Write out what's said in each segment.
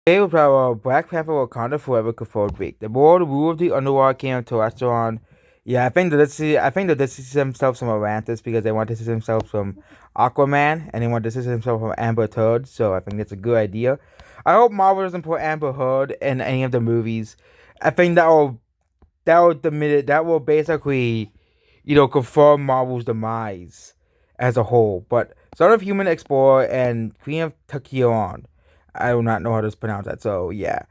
They were Black Panther Wakanda Forever could fall break. The more the rule of the underwater came to restaurant. Yeah, I think that this is themselves from Atlantis because they want to distance themselves from Aquaman and they want to distance themselves from Amber Heard. So I think that's a good idea. I hope Marvel doesn't put Amber Heard in any of the movies. I think that will basically, confirm Marvel's demise as a whole. But Son of Human Explorer and Queen of Takion, I do not know how to pronounce that. So yeah,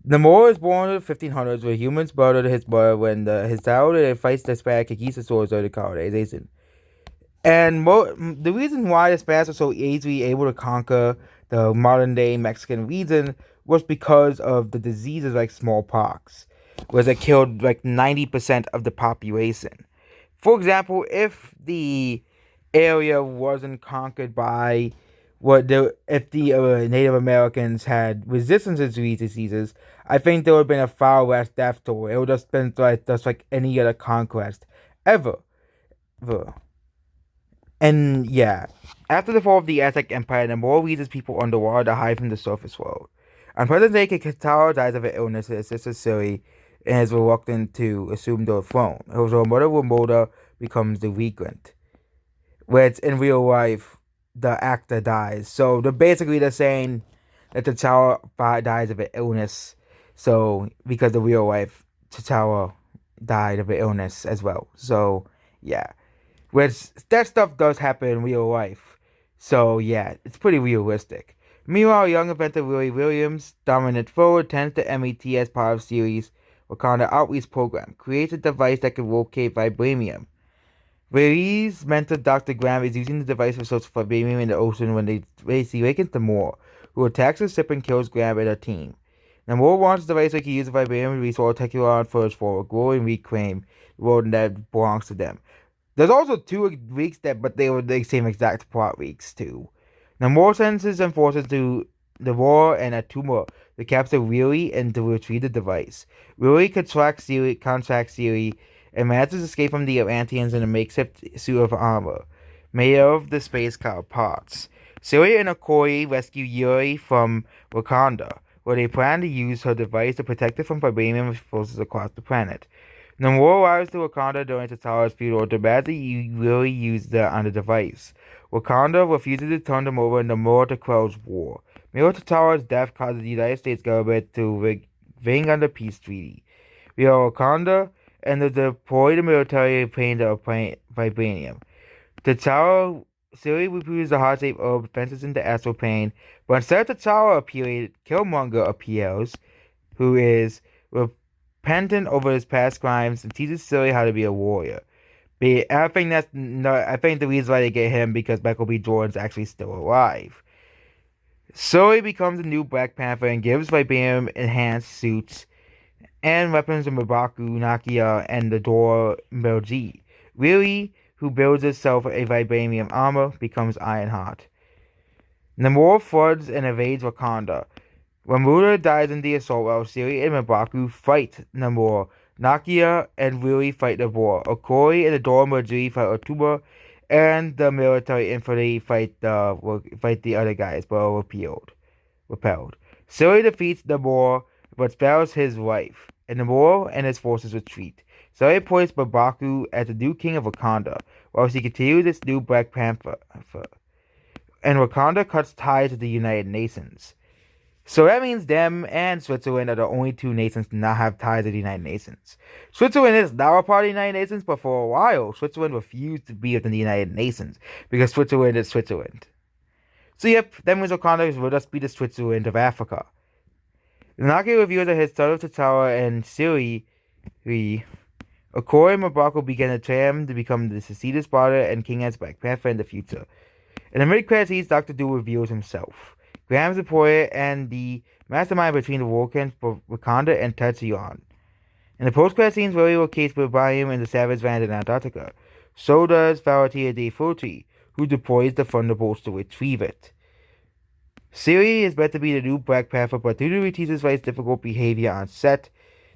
Namor is born in the 1500s where humans murdered his brother when his child fights the Spanish conquistadors during the colonization. And the reason why the Spanish were so easily able to conquer the modern day Mexican region was because of the diseases like smallpox, was it killed like 90% of the population. For example, if the area wasn't conquered by if the Native Americans had resistance to these diseases, I think there would have been a far less death toll. It would have been just like any other conquest ever. ever. And yeah, after the fall of the Aztec Empire, the more reasons people underwater to hide from the surface world. On present day, Katara dies of an illness, and his sister Suri and is reluctant to assume the throne. Her mother Ramonda becomes the regent, which in real life, the actor dies. So they're saying that T'Challa dies of an illness. So because the real life, T'Challa died of an illness as well. So yeah. Which that stuff does happen in real life. So yeah, it's pretty realistic. Meanwhile, young inventor Willie Williams, dominant forward, attends the MET as part of series Wakanda Outreach Program, creates a device that can locate vibranium. Willie's mentor Dr. Graham is using the device to search for vibranium in the ocean when he awakens Namor, who attacks the ship and kills Graham and her team. Namor wants the device so he can use the vibranium resource Tecuon first for a glory and reclaim the world that belongs to them. There's also two weeks but they were the same exact plot weeks too. Now more sentences and forces to the war and a tumor to capture Weary and to retrieve the device. Weary contacts Siri, and manages to escape from the Atlanteans in a makeshift suit of armor, made of the space car parts. Siri and Okoye rescue Yuri from Wakanda, where they plan to use her device to protect it from vibranium forces across the planet. Namor arrives to Wakanda during T'Challa's funeral, demands that you really use on the device. Wakanda refuses to turn them over, and Namor declares war. Meanwhile, T'Challa's death causes the United States government to ring on the peace treaty. We are Wakanda, and the deployed military plane to obtain vibranium. T'Challa Siri refuses the heart-shaped herb, fences into astral plane, but instead of T'Challa appearing, Killmonger appears, who is repentant over his past crimes and teaches Siri how to be a warrior. But I think that's no. I think the reason why they get him because Michael B. Jordan's actually still alive. Suri becomes a new Black Panther and gives Vibranium enhanced suits and weapons to Mabaku, Nakia, and the Dora Milaje. Riri, who builds herself a Vibranium armor, becomes Ironheart. Namor floods and invades Wakanda. Ramonda dies in the assault while Siri and Mabaku fight Namor. Nakia and Riri fight Namor. Okoye and the Dora Milaje fight Otuba, and the military infantry fight the other guys, but are repelled. Siri defeats Namor, but spares his wife, and Namor and his forces retreat. Siri appoints Mabaku as the new king of Wakanda, while she continues its new Black Panther. And Wakanda cuts ties to the United Nations. So that means them and Switzerland are the only two nations to not have ties to the United Nations. Switzerland is now a part of the United Nations, but for a while, Switzerland refused to be within the United Nations because Switzerland is Switzerland. So yep, that means Wakanda will just be the Switzerland of Africa. Naki reveals that his son of T'Challa and Siri, Okoye and Mabaku began a tram to become the seceded Sparta and King as Black Panther in the future. In the mid-credits scenes, Dr. Doom reveals himself. Graham's employer and the mastermind between the Vulcans for Wakanda and Tetsuon. In the post-credit scenes, Willie locates Vibranium in the Savage Land in Antarctica. So does Valeria de Frutti, who deploys the Thunderbolts to retrieve it. Siri is meant to be the new Black Panther, but due to teaches White's difficult behavior on set,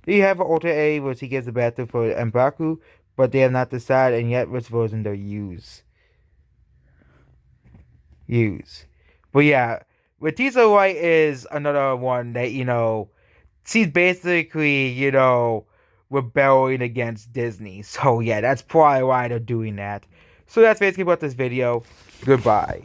they have an alter A where she gives the battle for M'Baku, but they have not decided and yet which version they'll use. But yeah, Letitia Wright is another one that, she's basically, rebelling against Disney. So yeah, that's probably why they're doing that. So that's basically about this video. Goodbye.